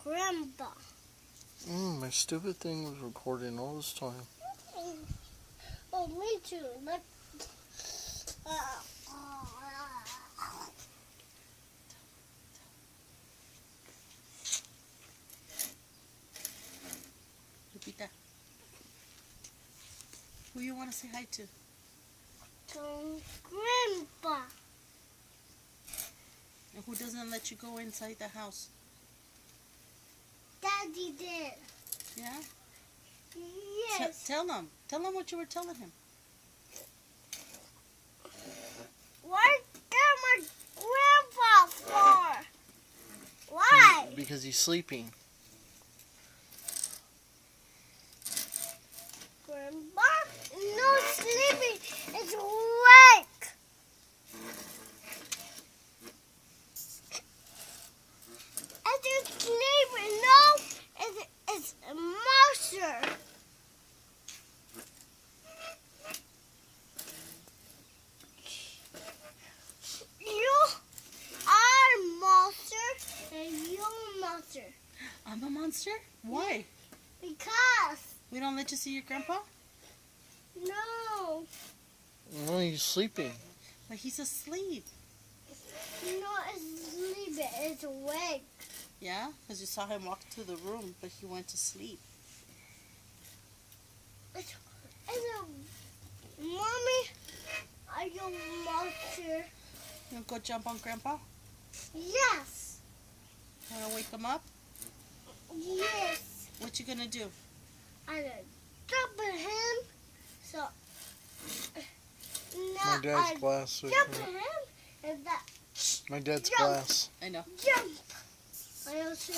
Grandpa. My stupid thing was recording all this time. Oh, me too. Look. Lupita, who you want to say hi to? To Grandpa. And who doesn't let you go inside the house? Daddy did. Yeah? Yes. Tell him. Tell him what you were telling him. What am I Grandpa for? Why? Because he's sleeping. Grandpa? No sleeping. It's awake. It's sleeping. No, it's a monster. You are monster and you're a monster. I'm a monster? Why? Because We don't let you see your grandpa? no, No, he's sleeping. But he's asleep. no, it's sleeping. It's awake. Yeah? Because you saw him walk to the room, but he went to sleep. It's a mommy. Are you a monster? You want to go jump on grandpa? Yes. Want to wake him up? Yes. What you going to do? I'm gonna jump at him. So My now dad's I glass. jump at him and that My dad's jump. glass. I know. jump. I also